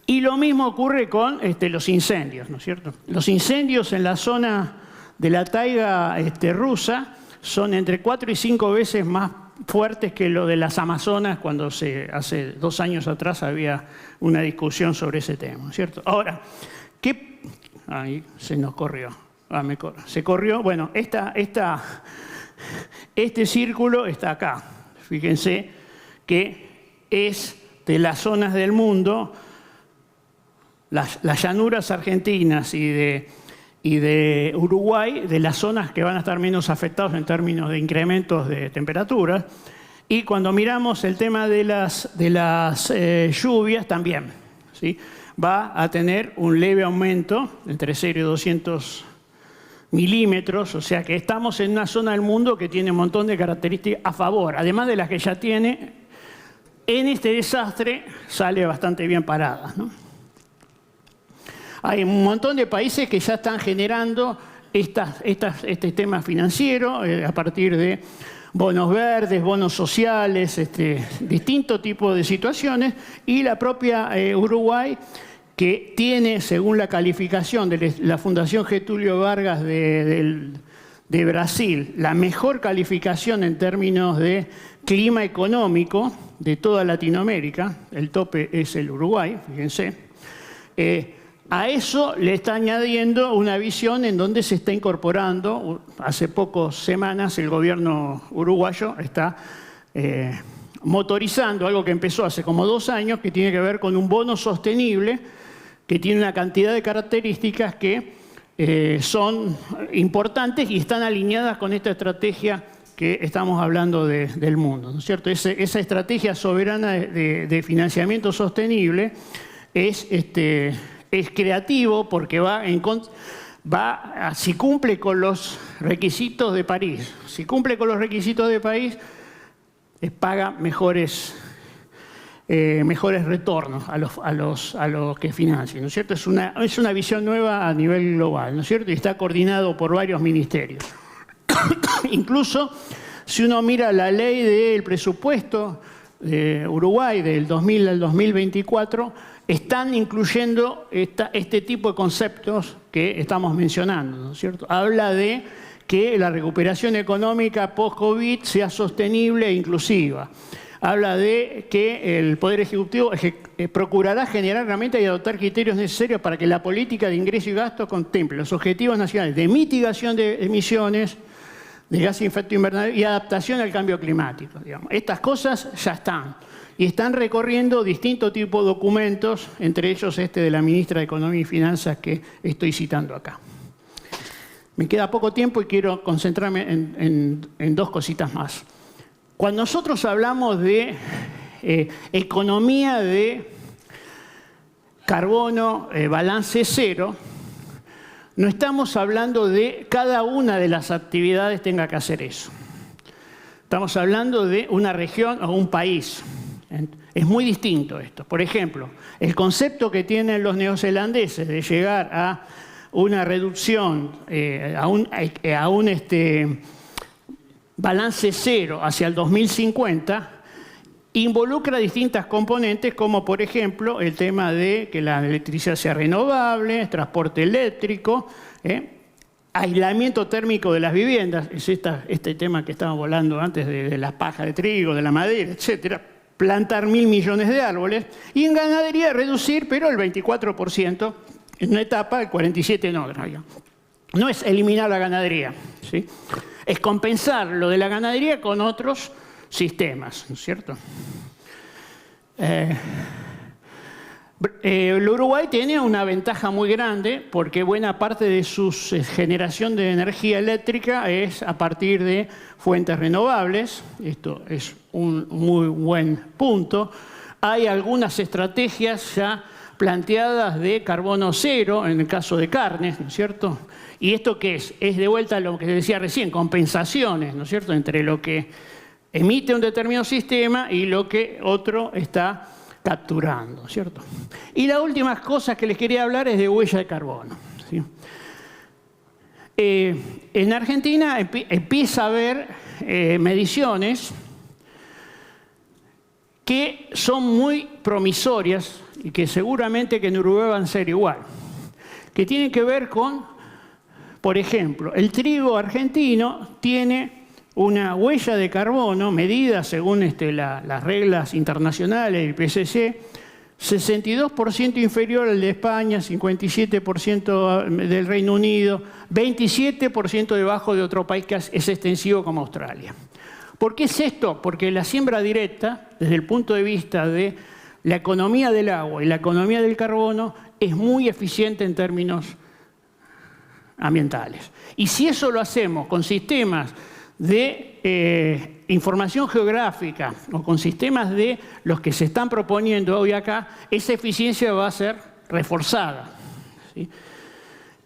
Y lo mismo ocurre con los incendios, ¿no es cierto? Los incendios en la zona de la taiga rusa son entre 4 y 5 veces más fuertes que lo de las Amazonas cuando hace 2 años atrás había una discusión sobre ese tema, ¿no es cierto? Ahora, ¿qué? Ahí se nos corrió. Se corrió. Bueno, este círculo está acá. Fíjense que es de las zonas del mundo, las llanuras argentinas y de Uruguay, de las zonas que van a estar menos afectadas en términos de incrementos de temperaturas. Y cuando miramos el tema de las lluvias, también, ¿sí? Va a tener un leve aumento, entre 0 y 200 milímetros, o sea que estamos en una zona del mundo que tiene un montón de características a favor, además de las que ya tiene. En este desastre sale bastante bien parada, ¿no? Hay un montón de países que ya están generando este tema financiero a partir de bonos verdes, bonos sociales, distintos tipos de situaciones, y la propia Uruguay, que tiene, según la calificación de la Fundación Getúlio Vargas de Brasil, la mejor calificación en términos de clima económico de toda Latinoamérica. El tope es el Uruguay, fíjense. A eso le está añadiendo una visión en donde se está incorporando. Hace pocas semanas el gobierno uruguayo está motorizando algo que empezó hace como 2 años, que tiene que ver con un bono sostenible que tiene una cantidad de características que son importantes y están alineadas con esta estrategia que estamos hablando del mundo, ¿no es cierto? Esa estrategia soberana de financiamiento sostenible es creativo porque si cumple con los requisitos de París. Si cumple con los requisitos de París, paga mejores retornos a los que financian, ¿no es cierto? Es una visión nueva a nivel global, ¿no es cierto? Y está coordinado por varios ministerios. Incluso, si uno mira la ley del presupuesto de Uruguay del 2000 al 2024, están incluyendo este tipo de conceptos que estamos mencionando, ¿no es cierto? Habla de que la recuperación económica post-COVID sea sostenible e inclusiva. Habla de que el Poder Ejecutivo procurará generar herramientas y adoptar criterios necesarios para que la política de ingreso y gasto contemple los objetivos nacionales de mitigación de emisiones de gases de efecto invernadero y adaptación al cambio climático, digamos. Estas cosas ya están. Y están recorriendo distintos tipos de documentos, entre ellos de la ministra de Economía y Finanzas que estoy citando acá. Me queda poco tiempo y quiero concentrarme en 2 cositas más. Cuando nosotros hablamos de economía de carbono, balance cero, no estamos hablando de cada una de las actividades tenga que hacer eso. Estamos hablando de una región o un país. Es muy distinto esto. Por ejemplo, el concepto que tienen los neozelandeses de llegar a una reducción, a un balance cero hacia el 2050, involucra distintas componentes, como por ejemplo el tema de que la electricidad sea renovable, transporte eléctrico, aislamiento térmico de las viviendas, es este tema que estábamos hablando antes de la paja de trigo, de la madera, etcétera. Plantar 1.000 millones de árboles, y en ganadería reducir, pero el 24%, en una etapa, el 47% no. No es eliminar la ganadería, ¿sí? Es compensar lo de la ganadería con otros sistemas, ¿no es cierto? El Uruguay tiene una ventaja muy grande porque buena parte de su generación de energía eléctrica es a partir de fuentes renovables. Esto es un muy buen punto. Hay algunas estrategias ya planteadas de carbono cero en el caso de carnes, ¿no es cierto? ¿Y esto qué es? Es de vuelta a lo que decía recién, compensaciones, ¿no es cierto?, entre lo que emite un determinado sistema y lo que otro está capturando, ¿cierto? Y la última cosa que les quería hablar es de huella de carbono, ¿sí? En Argentina empieza a haber mediciones que son muy promisorias y que seguramente que en Uruguay van a ser igual, que tienen que ver con, por ejemplo, el trigo argentino tiene una huella de carbono medida según las reglas internacionales del PCC, 62% inferior al de España, 57% del Reino Unido, 27% debajo de otro país que es extensivo como Australia. ¿Por qué es esto? Porque la siembra directa, desde el punto de vista de la economía del agua y la economía del carbono, es muy eficiente en términos ambientales. Y si eso lo hacemos con sistemas de información geográfica o con sistemas de los que se están proponiendo hoy acá, esa eficiencia va a ser reforzada, ¿sí?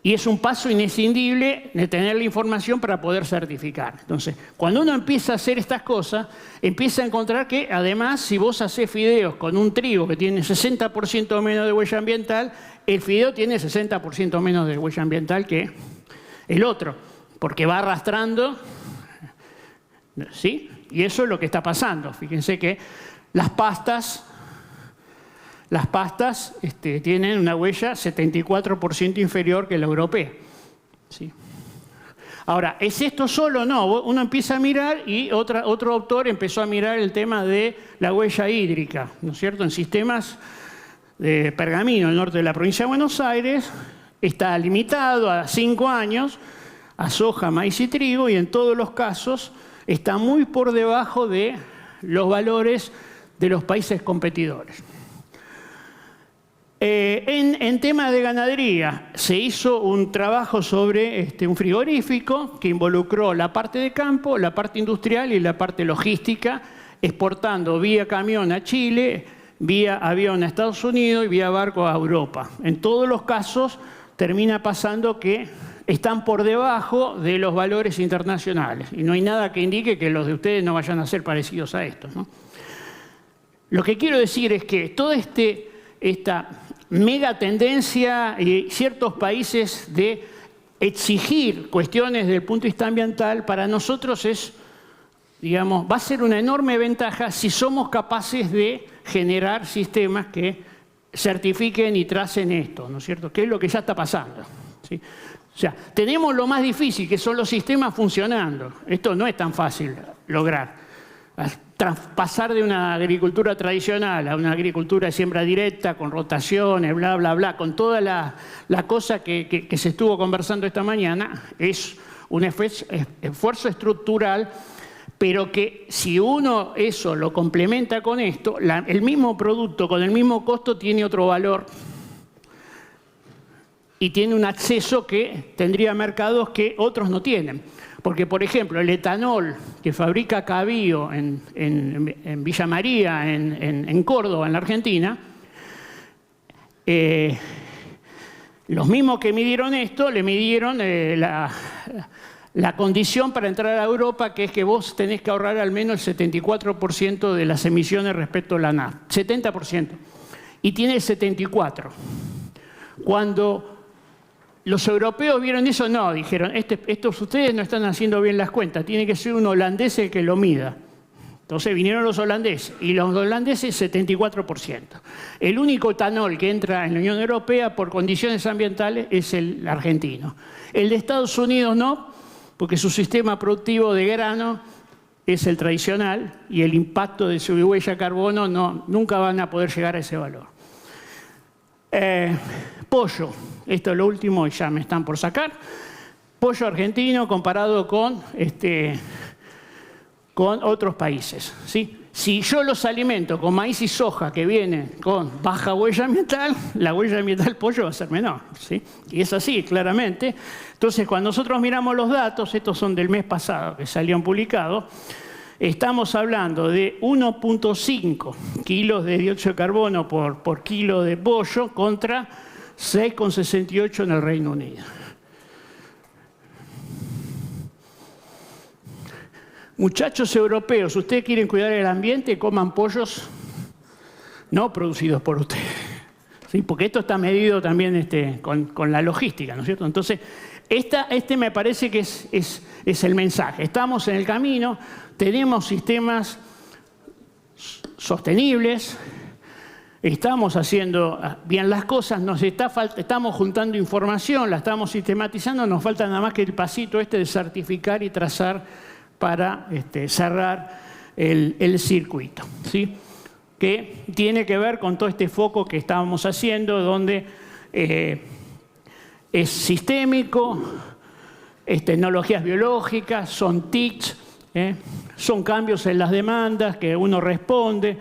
Y es un paso inescindible de tener la información para poder certificar. Entonces, cuando uno empieza a hacer estas cosas, empieza a encontrar que, además, si vos hacés fideos con un trigo que tiene 60% menos de huella ambiental, el fideo tiene 60% menos de huella ambiental que el otro, porque va arrastrando, ¿sí? Y eso es lo que está pasando. Fíjense que las pastas tienen una huella 74% inferior que la europea, ¿sí? Ahora, ¿es esto solo? No. Uno empieza a mirar y otro autor empezó a mirar el tema de la huella hídrica, ¿no es cierto? En sistemas de Pergamino, el norte de la provincia de Buenos Aires, está limitado a 5 años a soja, maíz y trigo, y en todos los casos está muy por debajo de los valores de los países competidores. En tema de ganadería, se hizo un trabajo sobre un frigorífico que involucró la parte de campo, la parte industrial y la parte logística, exportando vía camión a Chile, vía avión a Estados Unidos y vía barco a Europa. En todos los casos termina pasando que están por debajo de los valores internacionales y no hay nada que indique que los de ustedes no vayan a ser parecidos a estos, ¿no? Lo que quiero decir es que toda esta mega tendencia y ciertos países de exigir cuestiones desde el punto de vista ambiental, para nosotros es, digamos, va a ser una enorme ventaja si somos capaces de generar sistemas que certifiquen y tracen esto, ¿no es cierto? Que es lo que ya está pasando, ¿sí? O sea, tenemos lo más difícil, que son los sistemas funcionando. Esto no es tan fácil lograr. Pasar de una agricultura tradicional a una agricultura de siembra directa, con rotaciones, bla, bla, bla, con toda la cosa que se estuvo conversando esta mañana, es un esfuerzo estructural, pero que si uno eso lo complementa con esto, el mismo producto con el mismo costo tiene otro valor y tiene un acceso que tendría mercados que otros no tienen. Porque, por ejemplo, el etanol que fabrica Cabío en Villa María, en Córdoba, en la Argentina, los mismos que midieron esto, le midieron la condición para entrar a Europa, que es que vos tenés que ahorrar al menos el 74% de las emisiones respecto a la nafta. 70%. Y tiene el 74%. Cuando los europeos vieron eso, no, dijeron, estos ustedes no están haciendo bien las cuentas, tiene que ser un holandés el que lo mida. Entonces vinieron los holandeses, y los holandeses 74%. El único etanol que entra en la Unión Europea por condiciones ambientales es el argentino. El de Estados Unidos no, porque su sistema productivo de grano es el tradicional y el impacto de su huella de carbono nunca van a poder llegar a ese valor. Pollo, esto es lo último y ya me están por sacar. Pollo argentino comparado con otros países, ¿sí? Si yo los alimento con maíz y soja que vienen con baja huella ambiental, la huella ambiental del pollo va a ser menor, ¿sí? Y es así, claramente. Entonces, cuando nosotros miramos los datos, estos son del mes pasado que salieron publicados, estamos hablando de 1.5 kilos de dióxido de carbono por kilo de pollo contra 6,68 en el Reino Unido. Muchachos europeos, ustedes quieren cuidar el ambiente, coman pollos no producidos por ustedes, ¿sí? Porque esto está medido también con la logística, ¿no es cierto? Entonces, me parece que es el mensaje. Estamos en el camino, tenemos sistemas sostenibles, estamos haciendo bien las cosas, estamos juntando información, la estamos sistematizando, nos falta nada más que el pasito de certificar y trazar para cerrar el circuito, ¿sí? Que tiene que ver con todo este foco que estábamos haciendo, donde es sistémico, es tecnologías biológicas, son TICs, son cambios en las demandas que uno responde,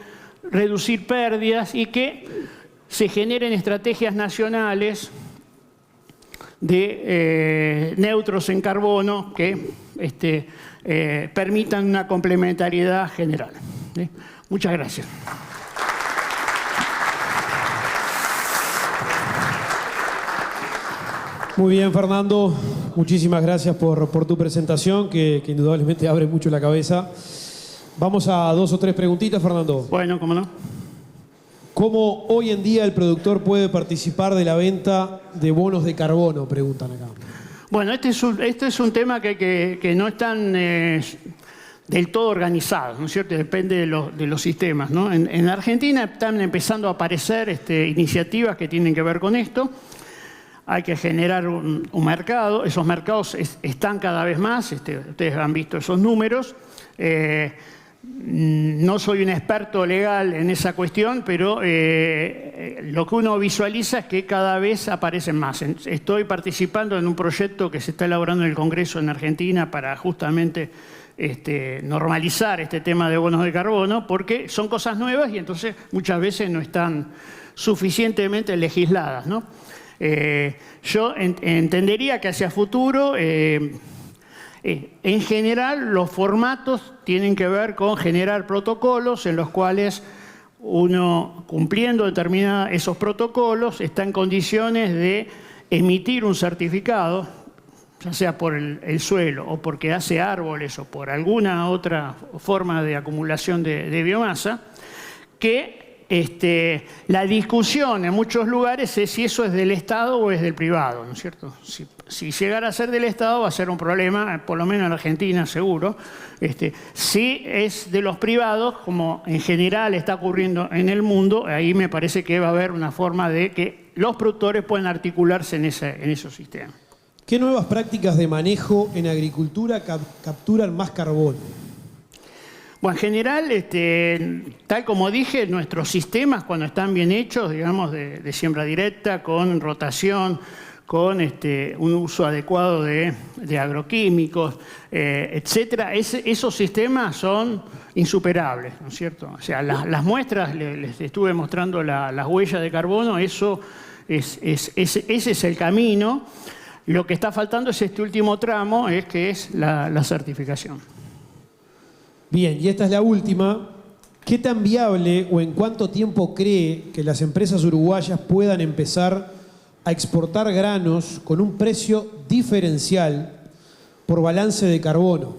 reducir pérdidas y que se generen estrategias nacionales de neutros en carbono que permitan una complementariedad general. Muchas gracias. Muy bien, Fernando. Muchísimas gracias por tu presentación, que indudablemente abre mucho la cabeza. Vamos a 2 o 3 preguntitas, Fernando. Bueno, cómo no. ¿Cómo hoy en día el productor puede participar de la venta de bonos de carbono? Preguntan acá. Bueno, este es un tema que no están del todo organizados, ¿no es cierto? Depende de los sistemas, ¿no? En Argentina están empezando a aparecer iniciativas que tienen que ver con esto. Hay que generar un mercado. Esos mercados están cada vez más. Ustedes han visto esos números. No soy un experto legal en esa cuestión, pero lo que uno visualiza es que cada vez aparecen más. Estoy participando en un proyecto que se está elaborando en el Congreso en Argentina para justamente normalizar este tema de bonos de carbono, porque son cosas nuevas y entonces muchas veces no están suficientemente legisladas, ¿no? Yo entendería que hacia futuro, en general, los formatos tienen que ver con generar protocolos en los cuales uno, cumpliendo esos protocolos, está en condiciones de emitir un certificado, ya sea por el suelo o porque hace árboles o por alguna otra forma de acumulación de biomasa, que la discusión en muchos lugares es si eso es del Estado o es del privado, ¿no es cierto? Si llegara a ser del Estado va a ser un problema, por lo menos en Argentina seguro. Si es de los privados, como en general está ocurriendo en el mundo, ahí me parece que va a haber una forma de que los productores puedan articularse en esos sistemas. ¿Qué nuevas prácticas de manejo en agricultura capturan más carbono? Bueno, en general, tal como dije, nuestros sistemas, cuando están bien hechos, digamos, de siembra directa, con rotación, con un uso adecuado de agroquímicos, etcétera, esos sistemas son insuperables, ¿no es cierto? O sea, las muestras, les estuve mostrando las huellas de carbono, ese es el camino. Lo que está faltando es este último tramo, que es la certificación. Bien, y esta es la última. ¿Qué tan viable o en cuánto tiempo cree que las empresas uruguayas puedan empezar a exportar granos con un precio diferencial por balance de carbono?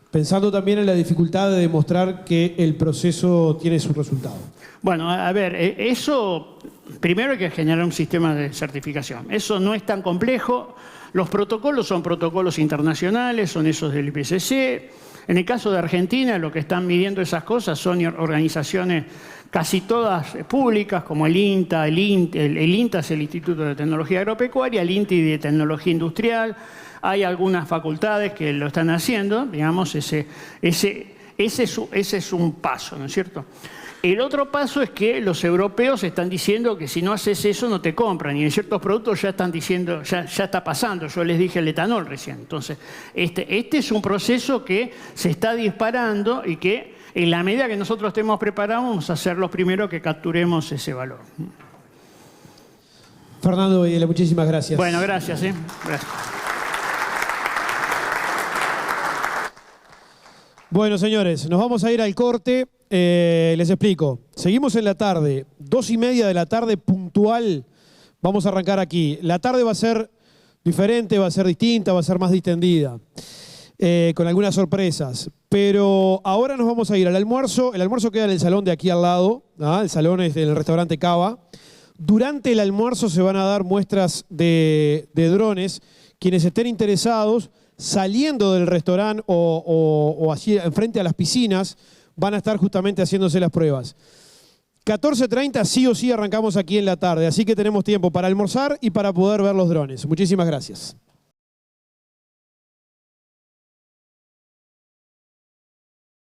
Pensando también en la dificultad de demostrar que el proceso tiene su resultado. Bueno, a ver, eso primero hay que generar un sistema de certificación. Eso no es tan complejo. Los protocolos son protocolos internacionales, son esos del IPCC. En el caso de Argentina, lo que están midiendo esas cosas son organizaciones casi todas públicas, como el INTA, el INTA es el Instituto de Tecnología Agropecuaria, el INTI de Tecnología Industrial. Hay algunas facultades que lo están haciendo, digamos, ese es un paso, ¿no es cierto? El otro paso es que los europeos están diciendo que si no haces eso no te compran, y en ciertos productos ya están diciendo, ya está pasando. Yo les dije el etanol recién. Entonces, este es un proceso que se está disparando y que en la medida que nosotros estemos preparados vamos a ser los primeros que capturemos ese valor. Fernando Videla, muchísimas gracias. Bueno, gracias. Gracias. Bueno, señores, nos vamos a ir al corte. Les explico. Seguimos en la tarde, 2:30 de la tarde puntual. Vamos a arrancar aquí. La tarde va a ser diferente, va a ser distinta, va a ser más distendida, con algunas sorpresas. Pero ahora nos vamos a ir al almuerzo. El almuerzo queda en el salón de aquí al lado. El salón es del restaurante Cava. Durante el almuerzo se van a dar muestras de drones. Quienes estén interesados, saliendo del restaurante o así enfrente a las piscinas, van a estar justamente haciéndose las pruebas. 14:30 sí o sí arrancamos aquí en la tarde, así que tenemos tiempo para almorzar y para poder ver los drones. Muchísimas gracias.